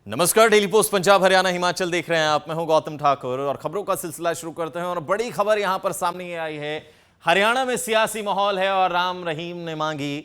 नमस्कार, daily post Punjab Haryana Himachal देख रहे हैं आप। मैं हूं गौतम ठाकुर और खबरों का सिलसिला शुरू करते हैं। और बड़ी खबर यहां पर सामने आई है। हरियाणा में सियासी माहौल है और राम रहीम ने मांगी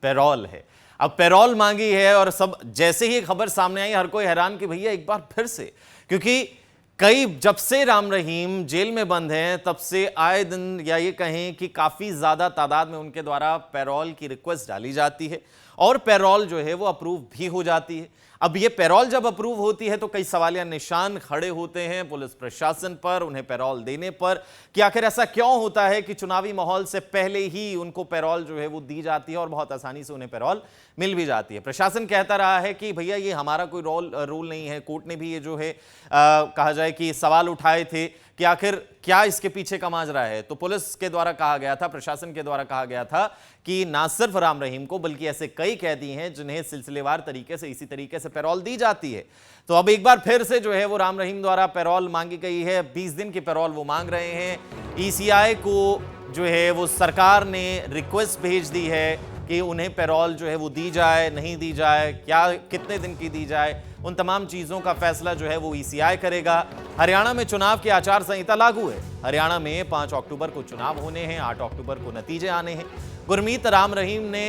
पैरोल है। अब पैरोल मांगी है और सब जैसे ही खबर सामने आई हर कोई हैरान कि भैया एक बार फिर से, क्योंकि जब से राम रहीम जेल में बंद हैं तब से आए दिन या ये कहें कि काफी ज्यादा तादाद में उनके द्वारा पैरोल की रिक्वेस्ट डाली जाती है और पैरोल जो है वो अप्रूव भी हो जाती है। अब ये पैरोल जब अप्रूव होती है तो कई सवालिया निशान खड़े होते हैं पुलिस प्रशासन पर, उन्हें पैरोल देने पर, कि आखिर ऐसा क्यों होता है कि चुनावी माहौल से पहले ही उनको पैरोल जो है वो दी जाती है और बहुत आसानी से उन्हें पैरोल मिल भी जाती है। प्रशासन कहता रहा है कि भैया ये हमारा कोई रूल नहीं है। कोर्ट ने भी ये जो है कहा जाए कि सवाल उठाए थे कि आखिर क्या इसके पीछे का माजरा है। तो पुलिस के द्वारा कहा गया था, प्रशासन के द्वारा कहा गया था कि ना सिर्फ राम रहीम को बल्कि ऐसे कई कैदी हैं जिन्हें सिलसिलेवार तरीके से इसी तरीके से पैरोल दी जाती है। तो अब एक बार फिर से जो है वो राम रहीम द्वारा पैरोल मांगी गई है। 20 दिन की पैरोल वो मांग रहे हैं। ईसीआई को जो है वो सरकार ने रिक्वेस्ट भेज दी है कि उन्हें पैरोल जो है वो दी जाए, नहीं दी जाए, क्या कितने दिन की दी जाए, उन तमाम चीज़ों का फैसला जो है वो ईसीआई करेगा। हरियाणा में चुनाव की आचार संहिता लागू है। हरियाणा में 5 अक्टूबर को चुनाव होने हैं, 8 अक्टूबर को नतीजे आने हैं। गुरमीत राम रहीम ने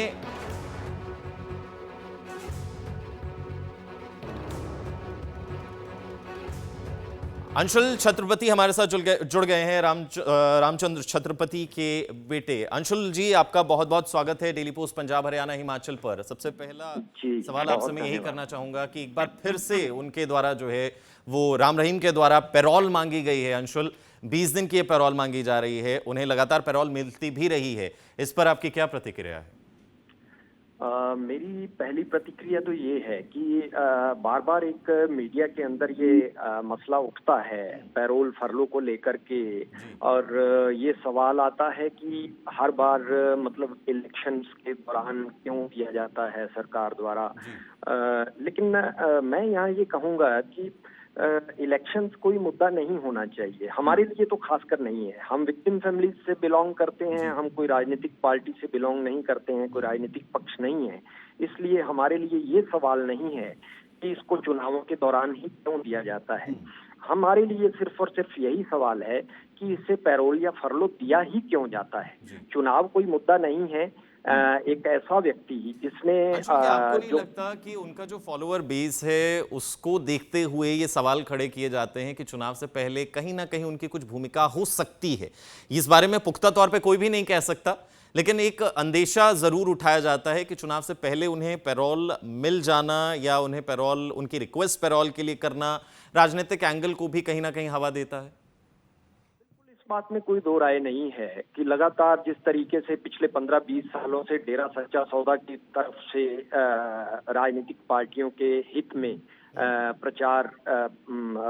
अंशुल छत्रपति हमारे साथ जुड़ गए हैं, रामचंद्र छत्रपति के बेटे। अंशुल जी, आपका बहुत बहुत स्वागत है डेली पोस्ट पंजाब हरियाणा हिमाचल पर। सबसे पहला सवाल आपसे मैं यही करना चाहूंगा कि एक बार फिर से उनके द्वारा जो है वो राम रहीम के द्वारा पैरोल मांगी गई है। अंशुल, 20 दिन की पैरोल मांगी जा रही है, उन्हें लगातार पैरोल मिलती भी रही है, इस पर आपकी क्या प्रतिक्रिया है? मेरी पहली प्रतिक्रिया तो ये है कि बार बार एक मीडिया के अंदर ये मसला उठता है पैरोल फरलो को लेकर के, और ये सवाल आता है कि हर बार मतलब इलेक्शंस के दौरान क्यों दिया जाता है सरकार द्वारा। लेकिन मैं यहाँ ये कहूँगा कि इलेक्शंस कोई मुद्दा नहीं होना चाहिए हमारे लिए, तो खासकर नहीं है। हम विक्टिम फैमिली से बिलोंग करते हैं, हम कोई राजनीतिक पार्टी से बिलोंग नहीं करते हैं, कोई राजनीतिक पक्ष नहीं है। इसलिए हमारे लिए ये सवाल नहीं है कि इसको चुनावों के दौरान ही क्यों दिया जाता है। हमारे लिए सिर्फ और सिर्फ यही सवाल है कि इससे पैरोल या फरलो दिया ही क्यों जाता है। चुनाव कोई मुद्दा नहीं है। एक ऐसा व्यक्ति जिसने आपको नहीं लगता कि उनका जो फॉलोअर बेस है उसको देखते हुए ये सवाल खड़े किए जाते हैं कि चुनाव से पहले कहीं ना कहीं उनकी कुछ भूमिका हो सकती है? इस बारे में पुख्ता तौर पे कोई भी नहीं कह सकता, लेकिन एक अंदेशा जरूर उठाया जाता है कि चुनाव से पहले उन्हें पैरोल मिल जाना या उन्हें पैरोल, उनकी रिक्वेस्ट पैरोल के लिए करना राजनीतिक एंगल को भी कहीं ना कहीं हवा देता है। बात में कोई दो राय नहीं है कि लगातार जिस तरीके से पिछले 15-20 सालों से डेरा सच्चा सौदा की तरफ से राजनीतिक पार्टियों के हित में प्रचार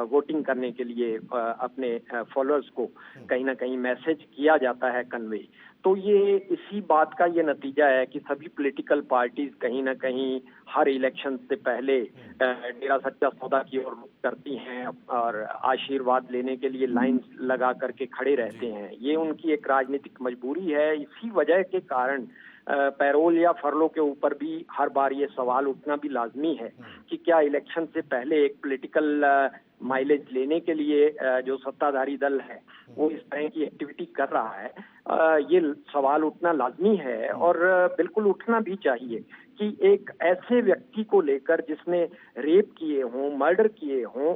वोटिंग करने के लिए अपने फॉलोअर्स को कहीं ना कहीं मैसेज किया जाता है कन्वे, तो ये इसी बात का ये नतीजा है कि सभी पॉलिटिकल पार्टीज कहीं ना कहीं हर इलेक्शन से पहले डेरा सच्चा सौदा की ओर करती हैं और आशीर्वाद लेने के लिए लाइन लगा करके खड़े रहते हैं। ये उनकी एक राजनीतिक मजबूरी है। इसी वजह के कारण पैरोल या फरलो के ऊपर भी हर बार ये सवाल उठना भी लाजमी है कि क्या इलेक्शन से पहले एक पॉलिटिकल माइलेज लेने के लिए जो सत्ताधारी दल है वो इस तरह की एक्टिविटी कर रहा है। ये सवाल उठना लाजमी है और बिल्कुल उठना भी चाहिए कि एक ऐसे व्यक्ति को लेकर जिसने रेप किए हों, मर्डर किए हों,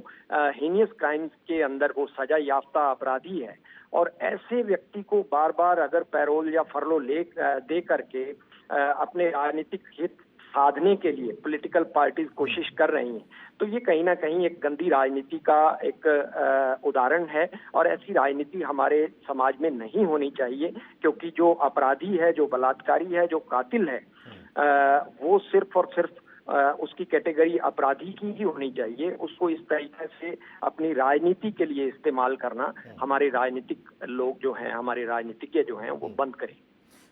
हीनियस क्राइम्स के अंदर वो सजा याफ्ता अपराधी है, और ऐसे व्यक्ति को बार बार अगर पैरोल या फरलो दे करके अपने राजनीतिक हित साधने के लिए पॉलिटिकल पार्टीज कोशिश कर रही हैं, तो ये कहीं ना कहीं एक गंदी राजनीति का एक उदाहरण है। और ऐसी राजनीति हमारे समाज में नहीं होनी चाहिए, क्योंकि जो अपराधी है, जो बलात्कारी है, जो कातिल है, वो सिर्फ और सिर्फ उसकी कैटेगरी अपराधी की ही होनी चाहिए। उसको इस तरीके से अपनी राजनीति के लिए इस्तेमाल करना हमारे राजनीतिक लोग जो हैं, हमारे राजनीतिज्ञ जो हैं, वो बंद करें।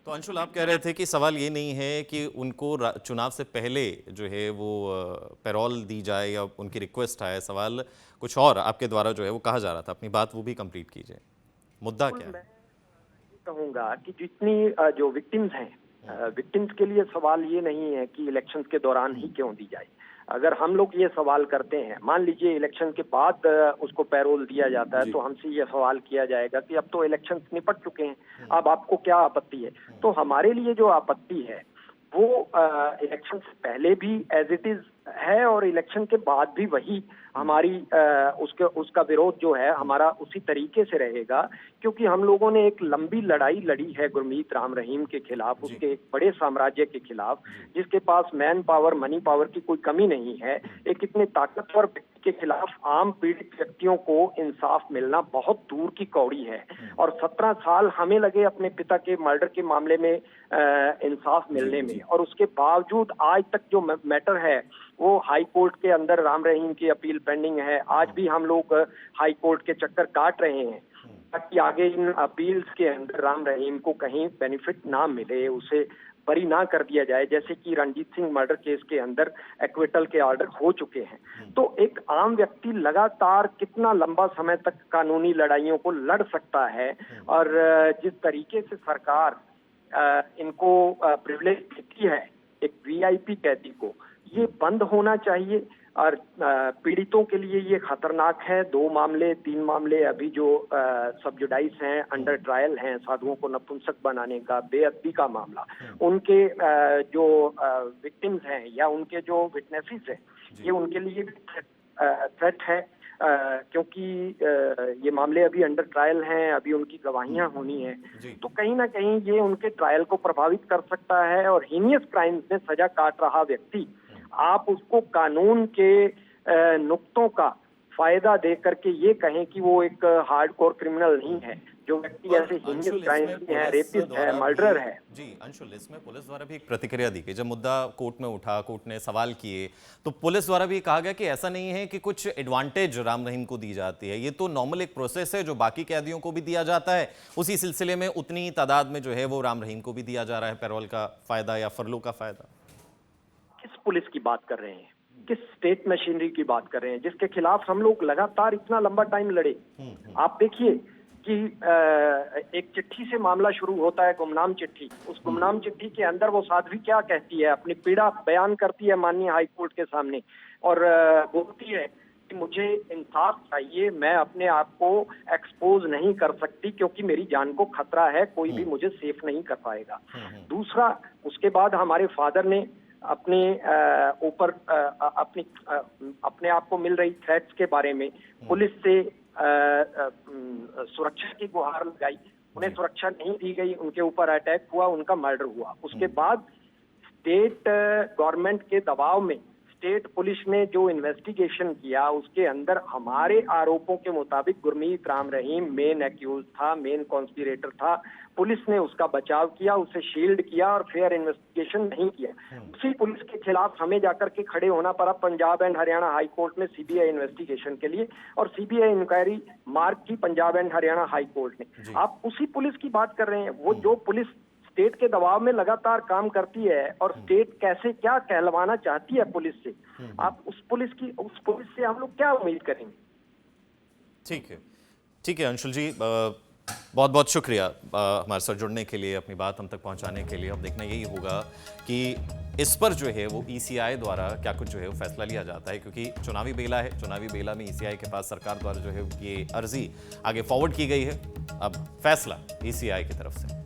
तो अंशुल, आप कह रहे थे कि सवाल ये नहीं है कि उनको चुनाव से पहले जो है वो पैरोल दी जाए या उनकी रिक्वेस्ट आए, सवाल कुछ और आपके द्वारा जो है वो कहा जा रहा था। अपनी बात वो भी कंप्लीट कीजिए, मुद्दा क्या है? मैं कहूँगा कि जितनी जो विक्टिम्स हैं, विक्टिम्स के लिए सवाल ये नहीं है कि इलेक्शंस के दौरान ही क्यों दी जाए। अगर हम लोग ये सवाल करते हैं, मान लीजिए इलेक्शन के बाद उसको पैरोल दिया जाता है, तो हमसे ये सवाल किया जाएगा कि अब तो इलेक्शन निपट चुके हैं, अब आपको क्या आपत्ति है? तो हमारे लिए जो आपत्ति है वो इलेक्शन से पहले भी एज इट इज है और इलेक्शन के बाद भी वही हमारी उसका विरोध जो है हमारा उसी तरीके से रहेगा, क्योंकि हम लोगों ने एक लंबी लड़ाई लड़ी है गुरमीत राम रहीम के खिलाफ, उसके एक बड़े साम्राज्य के खिलाफ, जिसके पास मैन पावर मनी पावर की कोई कमी नहीं है। एक इतने ताकतवर व्यक्ति के खिलाफ आम पीड़ित व्यक्तियों को इंसाफ मिलना बहुत दूर की कौड़ी है, और 17 साल हमें लगे अपने पिता के मर्डर के मामले में इंसाफ मिलने में, और उसके बावजूद आज तक जो मैटर है वो हाई कोर्ट के अंदर राम रहीम की अपील पेंडिंग है। आज भी हम लोग हाई कोर्ट के चक्कर काट रहे हैं ताकि आगे इन अपील्स के अंदर राम रहीम को कहीं बेनिफिट ना मिले, उसे बरी ना कर दिया जाए, जैसे कि रणजीत सिंह मर्डर केस के अंदर एक्विटल के ऑर्डर हो चुके हैं। तो एक आम व्यक्ति लगातार कितना लंबा समय तक कानूनी लड़ाइयों को लड़ सकता है, और जिस तरीके से सरकार इनको प्रिविलेज देती है एक वीआईपी कैदी को, ये बंद होना चाहिए। और पीड़ितों के लिए ये खतरनाक है। 2 मामले 3 मामले अभी जो सब्जुडाइज हैं, अंडर ट्रायल हैं, साधुओं को नपुंसक बनाने का, बेअदबी का मामला, उनके जो विक्टिम्स हैं या उनके जो विटनेसेस हैं, ये उनके लिए थ्रेट है, क्योंकि ये मामले अभी अंडर ट्रायल हैं, अभी उनकी गवाहियां होनी है, तो कहीं ना कहीं ये उनके ट्रायल को प्रभावित कर सकता है। और हीनियस क्राइम्स में सजा काट रहा व्यक्ति, आप उसको कानून के नुक्तों का फायदा दे करके ये कहें कि वो एक हार्डकोर क्रिमिनल नहीं है। जो व्यक्ति ऐसे हीनियस क्राइम्स में है, रेपिस्ट है, मर्डरर है। जी अंशुल, इसमें पुलिस द्वारा भी एक प्रतिक्रिया दी गई। जब मुद्दा कोर्ट में उठा, कोर्ट ने सवाल किए, तो पुलिस द्वारा भी कहा गया कि ऐसा नहीं है कि कुछ एडवांटेज राम रहीम को दी जाती है, ये तो नॉर्मल एक प्रोसेस है जो बाकी कैदियों को भी दिया जाता है। उसी सिलसिले में उतनी तादाद में जो है वो राम रहीम को भी दिया जा रहा है पैरोल का फायदा या फरलो का फायदा। किस पुलिस की बात कर रहे हैं, किस स्टेट मशीनरी की बात कर रहे हैं जिसके खिलाफ हम लोग लगातार इतना लंबा टाइम लड़े? आप देखिए कि एक चिट्ठी से मामला शुरू होता है, गुमनाम चिट्ठी। उस गुमनाम चिट्ठी के अंदर वो साध्वी क्या कहती है, अपनी पीड़ा बयान करती है माननीय हाई कोर्ट के सामने, और बोलती है कि मुझे इंसाफ चाहिए, मैं अपने आप को एक्सपोज नहीं कर सकती क्योंकि मेरी जान को खतरा है, कोई भी मुझे सेफ नहीं कर पाएगा। दूसरा, उसके बाद हमारे फादर ने अपने ऊपर अपने आप को मिल रही थ्रेट्स के बारे में पुलिस से सुरक्षा की गुहार लगाई। उन्हें सुरक्षा नहीं दी गई, उनके ऊपर अटैक हुआ, उनका मर्डर हुआ। उसके बाद स्टेट गवर्नमेंट के दबाव में स्टेट पुलिस ने जो इन्वेस्टिगेशन किया, उसके अंदर हमारे आरोपों के मुताबिक गुरमीत राम रहीम मेन एक्यूज था, मेन कॉन्स्पिरेटर था। पुलिस ने उसका बचाव किया, उसे शील्ड किया और फेयर इन्वेस्टिगेशन नहीं किया। उसी पुलिस के खिलाफ हमें जाकर के खड़े होना पड़ा Punjab and Haryana high court में सीबीआई इन्वेस्टिगेशन के लिए, और सीबीआई इंक्वायरी मार्क की Punjab and Haryana high court ने। आप उसी पुलिस की बात कर रहे हैं, वो जो पुलिस स्टेट के दबाव में लगातार काम करती है, और स्टेट कैसे क्या कहलवाना चाहती है पुलिस से, आप उस पुलिस से हम लोग क्या उम्मीद करेंगे? ठीक है अंशुल जी, बहुत बहुत शुक्रिया हमारे साथ जुड़ने के लिए, अपनी बात हम तक पहुंचाने के लिए। अब देखना यही होगा कि इस पर जो है वो ईसीआई द्वारा क्या कुछ जो है वो फैसला लिया जाता है, क्योंकि चुनावी बेला है। चुनावी बेला में ईसीआई के पास सरकार द्वारा जो है ये अर्जी आगे फॉरवर्ड की गई है। अब फैसला ईसीआई की तरफ से